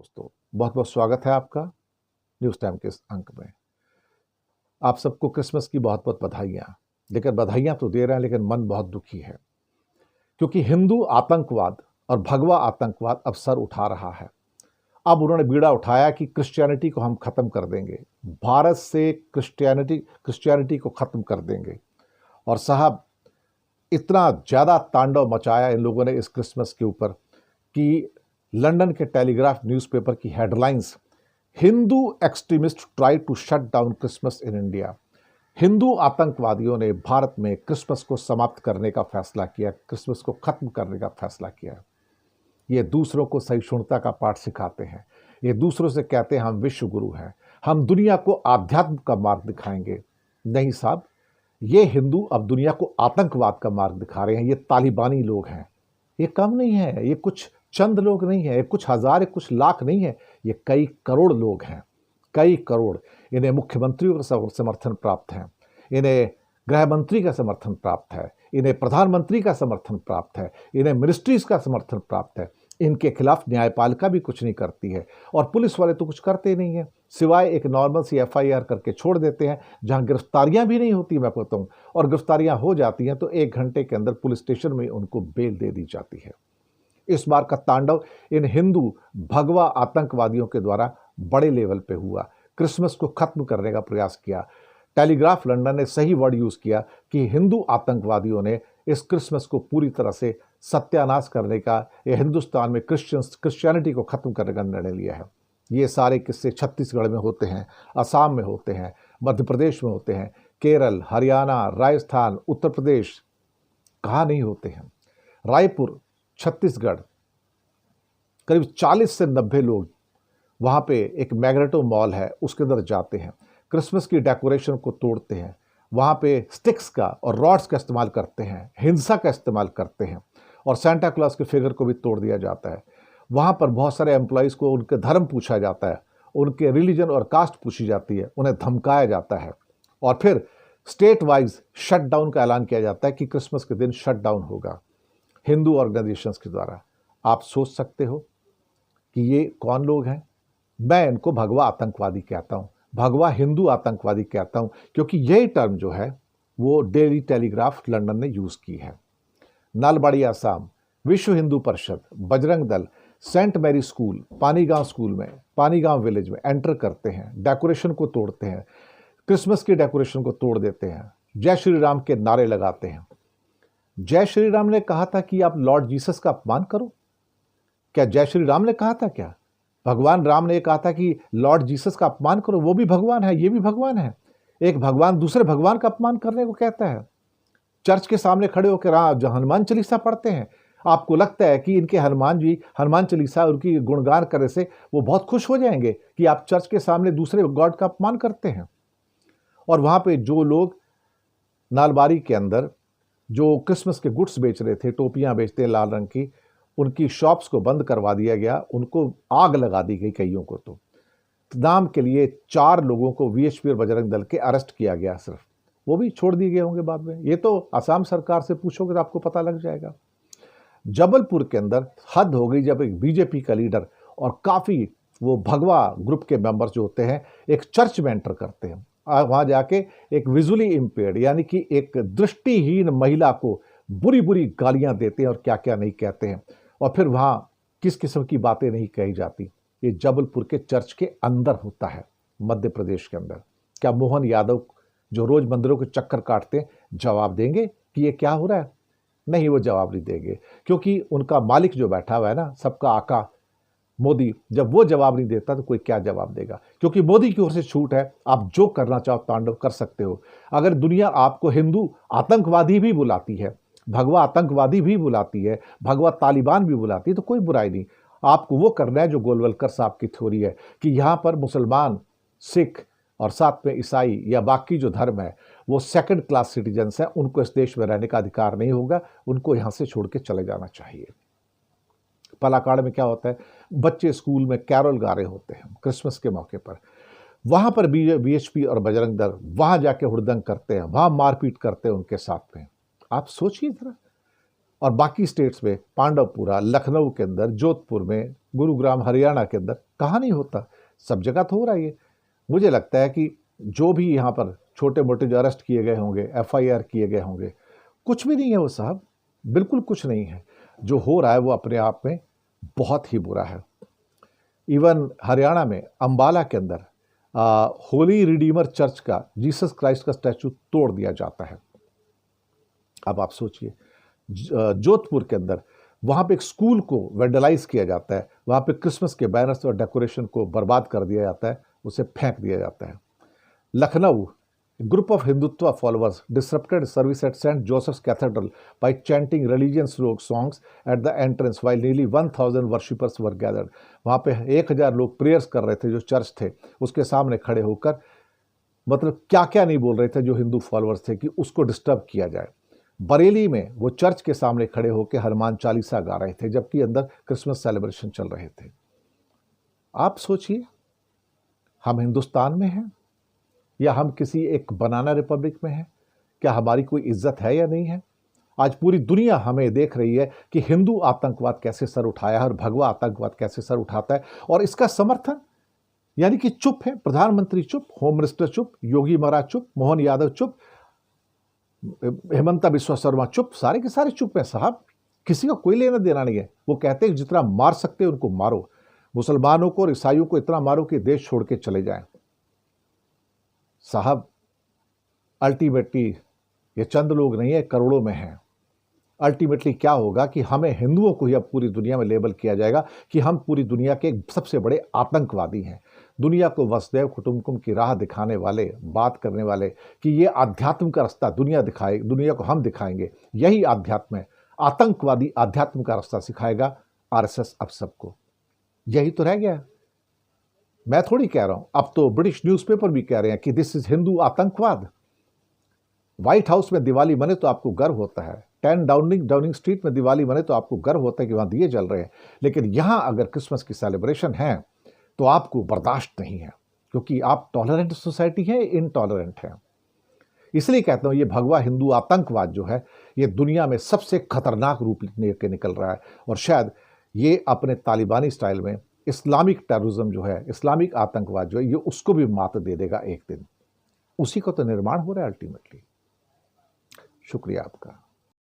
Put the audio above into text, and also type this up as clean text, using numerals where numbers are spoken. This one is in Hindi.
दोस्तों, बहुत बहुत स्वागत है आपका न्यूज़ टाइम के इस अंक में। आप सबको क्रिसमस की बहुत बहुत बधाइयाँ। लेकिन बधाइयाँ तो दे रहे हैं, लेकिन मन बहुत दुखी है, क्योंकि हिंदू आतंकवाद और भगवा आतंकवाद अब सर उठा रहा है। अब उन्होंने बीड़ा उठाया कि क्रिश्चियनिटी को हम खत्म कर देंगे, भारत से क्रिश्चियनिटी को खत्म कर देंगे। और साहब, इतना ज़्यादा तांडव मचाया इन लोगों ने इस क्रिसमस के ऊपर कि लंदन के टेलीग्राफ न्यूज़पेपर की headlines, Hindu extremist try to shut down Christmas in India. Hindu आतंकवादियों ने भारत में क्रिसमस को समाप्त करने का फैसला किया, क्रिसमस को खत्म करने का फैसला किया। ये दूसरों को सहिष्णुता का पाठ सिखाते हैं, ये दूसरों से कहते हैं हम विश्व गुरु हैं, हम दुनिया को आध्यात्म का मार्ग दिखाएंगे। नहीं साहब, ये हिंदू अब दुनिया को आतंकवाद का मार्ग दिखा रहे हैं। ये तालिबानी लोग हैं, ये कम नहीं है, ये कुछ चंद लोग नहीं है, ये कुछ हजार, ये कुछ लाख नहीं है, ये कई करोड़ लोग हैं, कई करोड़। इन्हें मुख्यमंत्रियों का समर्थन प्राप्त है, इन्हें गृह मंत्री का समर्थन प्राप्त है, इन्हें प्रधानमंत्री का समर्थन प्राप्त है, इन्हें मिनिस्ट्रीज का समर्थन प्राप्त है। इनके खिलाफ न्यायपालिका भी कुछ नहीं करती है, और पुलिस वाले तो कुछ करते नहीं है, सिवाय एक नॉर्मल सी FIR करके छोड़ देते हैं, जहां गिरफ्तारियां भी नहीं होती, मैं कहता हूं, और गिरफ्तारियां हो जाती हैं तो 1 घंटे के अंदर पुलिस स्टेशन में उनको बेल दे दी जाती है। इस बार का तांडव इन हिंदू भगवा आतंकवादियों के द्वारा बड़े लेवल पे हुआ। क्रिसमस को खत्म करने का प्रयास किया। टेलीग्राफ लंदन ने सही वर्ड यूज किया कि हिंदू आतंकवादियों ने इस क्रिसमस को पूरी तरह से सत्यानाश करने का, या हिंदुस्तान में क्रिश्चियनिटी को खत्म करने का निर्णय लिया है। ये सारे किस्से छत्तीसगढ़ में होते हैं, असम में होते हैं, मध्य प्रदेश में होते हैं, केरल, हरियाणा, राजस्थान, उत्तर प्रदेश, कहाँ नहीं होते हैं। रायपुर, छत्तीसगढ़, करीब 40 से 90 लोग वहाँ पे एक मैग्नेटो मॉल है, उसके अंदर जाते हैं, क्रिसमस की डेकोरेशन को तोड़ते हैं, वहाँ पे स्टिक्स का और रॉड्स का इस्तेमाल करते हैं, हिंसा का इस्तेमाल करते हैं, और सेंटा क्लॉज के फिगर को भी तोड़ दिया जाता है। वहाँ पर बहुत सारे एम्प्लॉयज़ को उनके धर्म पूछा जाता है, उनके रिलीजन और कास्ट पूछी जाती है, उन्हें धमकाया जाता है, और फिर स्टेट वाइज शटडाउन का ऐलान किया जाता है कि क्रिसमस के दिन शटडाउन होगा हिंदू ऑर्गेनाइजेशंस के द्वारा। आप सोच सकते हो कि ये कौन लोग हैं। मैं इनको भगवा आतंकवादी कहता हूँ, भगवा हिंदू आतंकवादी कहता हूँ, क्योंकि यही टर्म जो है वो डेली टेलीग्राफ लंदन ने यूज़ की है। Nalbari Assam, Vishwa Hindu Parishad, Bajrang Dal, Saint Mary school, Panigaon school में, पानीगांव विलेज में एंटर करते हैं, डेकोरेशन को तोड़ते हैं, क्रिसमस की डेकोरेशन को तोड़ देते हैं, जय श्री राम के नारे लगाते हैं। जय श्री राम ने कहा था कि आप लॉर्ड जीसस का अपमान करो? क्या जय श्री राम ने कहा था? क्या भगवान राम ने कहा था कि लॉर्ड जीसस का अपमान करो? वो भी भगवान है, ये भी भगवान है। एक भगवान दूसरे भगवान का अपमान करने को कहता है। चर्च के सामने खड़े होकर हनुमान चालीसा पढ़ते हैं। आपको लगता है कि इनके हनुमान जी हनुमान चालीसा, उनकी गुणगान करने से वो बहुत खुश हो जाएंगे कि आप चर्च के सामने दूसरे गॉड का अपमान करते हैं? और वहाँ पे जो लोग नालबारी के अंदर जो क्रिसमस के गुड्स बेच रहे थे, टोपियाँ बेचते हैं लाल रंग की, उनकी शॉप्स को बंद करवा दिया गया, उनको आग लगा दी गई कईयों को। तो नाम के लिए 4 लोगों को VHP और बजरंग दल के अरेस्ट किया गया, सिर्फ वो भी छोड़ दिए गए होंगे बाद में। ये तो असम सरकार से पूछोगे तो आपको पता लग जाएगा। जबलपुर के अंदर हद हो गई, जब एक BJP का लीडर और काफ़ी वो भगवा ग्रुप के मेंबर्स जो होते हैं एक चर्च में एंटर करते हैं, वहाँ जाके एक विजुअली इम्पेयर्ड यानी कि एक दृष्टिहीन महिला को बुरी बुरी गालियाँ देते हैं और क्या क्या नहीं कहते हैं, और फिर वहाँ किस किस्म की बातें नहीं कही जाती। ये जबलपुर के चर्च के अंदर होता है, मध्य प्रदेश के अंदर। क्या मोहन यादव जो रोज मंदिरों के चक्कर काटते हैं जवाब देंगे कि ये क्या हो रहा है? नहीं, वो जवाब नहीं देंगे, क्योंकि उनका मालिक जो बैठा हुआ है ना, सबका आका मोदी, जब वो जवाब नहीं देता तो कोई क्या जवाब देगा? क्योंकि मोदी की ओर से छूट है, आप जो करना चाहो तांडव कर सकते हो। अगर दुनिया आपको हिंदू आतंकवादी भी बुलाती है, भगवा आतंकवादी भी बुलाती है, भगवा तालिबान भी बुलाती है, तो कोई बुराई नहीं। आपको वो करना है जो गोलवलकर साहब की थ्योरी है कि यहाँ पर मुसलमान, सिख और साथ में ईसाई या बाकी जो धर्म है वो सेकंड क्लास सिटीजन्स हैं, उनको इस देश में रहने का अधिकार नहीं होगा, उनको यहाँ से छोड़ के चले जाना चाहिए। पलाकाड़ में क्या होता है, बच्चे स्कूल में कैरोल गा रहे होते हैं क्रिसमस के मौके पर, वहाँ पर VHP और बजरंग दल वहाँ जाके हुड़दंग करते हैं, वहाँ मारपीट करते हैं उनके साथ में। आप सोचिए जरा। और बाकी स्टेट्स में पांडवपुरा, लखनऊ के अंदर, जोधपुर में, गुरुग्राम हरियाणा के अंदर कहाँ नहीं होता? सब जगह तो हो रहा है ये। मुझे लगता है कि जो भी यहाँ पर छोटे मोटे जो अरेस्ट किए गए होंगे, FIR किए गए होंगे, कुछ भी नहीं है वो साहब, बिल्कुल कुछ नहीं है। जो हो रहा है वो अपने आप में बहुत ही बुरा है। इवन हरियाणा में अंबाला के अंदर होली रिडीमर चर्च का जीसस क्राइस्ट का स्टैचू तोड़ दिया जाता है। अब आप सोचिए, जोधपुर के अंदर वहाँ पे एक स्कूल को वेंडलाइज किया जाता है, वहाँ पे क्रिसमस के बैनर्स और डेकोरेशन को बर्बाद कर दिया जाता है, उसे फेंक दिया जाता है। Lucknow, group of Hindutva followers disrupted service at St. Joseph's Cathedral by chanting religious songs at the entrance while nearly 1000 worshippers were gathered. वहाँ पे 1000 लोग प्रेयर्स कर रहे थे जो चर्च थे उसके सामने खड़े होकर, मतलब क्या क्या नहीं बोल रहे थे जो हिंदू फॉलोअर्स थे कि उसको डिस्टर्ब किया जाए। बरेली में वो चर्च के सामने खड़े होकर हनुमान चालीसा गा रहे थे जबकि अंदर क्रिसमस सेलिब्रेशन चल रहे थे। आप सोचिए, हम हिंदुस्तान में हैं या हम किसी एक बनाना रिपब्लिक में हैं? क्या हमारी कोई इज्जत है या नहीं है? आज पूरी दुनिया हमें देख रही है कि हिंदू आतंकवाद कैसे सर उठाया है और भगवा आतंकवाद कैसे सर उठाता है, और इसका समर्थन यानी कि चुप है। प्रधानमंत्री चुप, होम मिनिस्टर चुप, योगी महाराज चुप, मोहन यादव चुप, हेमंता बिस्वा शर्मा चुप, सारे के सारे चुप हैं साहब। किसी का कोई लेना देना नहीं है। वो कहते हैं जितना मार सकते हैं उनको मारो, मुसलमानों को और ईसाइयों को इतना मारो कि देश छोड़ के चले जाएं। साहब अल्टीमेटली ये चंद लोग नहीं है, करोड़ों में हैं। अल्टीमेटली क्या होगा कि हमें हिंदुओं को ही अब पूरी दुनिया में लेबल किया जाएगा कि हम पूरी दुनिया के सबसे बड़े आतंकवादी हैं। दुनिया को वसुदैव कुटुंबकम की राह दिखाने वाले, बात करने वाले कि ये आध्यात्म का रास्ता दुनिया को हम दिखाएंगे, यही आध्यात्म है। आतंकवादी आध्यात्म का रास्ता सिखाएगा RSS अब सबको। यही तो रह गया। मैं थोड़ी कह रहा हूं, अब तो ब्रिटिश न्यूज़पेपर भी कह रहे हैं कि दिस इज हिंदू आतंकवाद। व्हाइट हाउस में दिवाली मने तो आपको गर्व होता है, 10 डाउनिंग स्ट्रीट में दिवाली मने तो आपको गर्व होता है कि वहां दिए जल रहे हैं, लेकिन यहां अगर क्रिसमस की सेलिब्रेशन है तो आपको बर्दाश्त नहीं है, क्योंकि आप टॉलरेंट सोसाइटी है, इनटॉलरेंट है। इसलिए कहता हूं ये भगवा हिंदू आतंकवाद जो है ये दुनिया में सबसे खतरनाक रूप लेके निकल रहा है, और शायद ये अपने तालिबानी स्टाइल में इस्लामिक टेररिज्म जो है, इस्लामिक आतंकवाद जो है, ये उसको भी मात दे देगा एक दिन। उसी का तो निर्माण हो रहा है अल्टीमेटली। शुक्रिया आपका।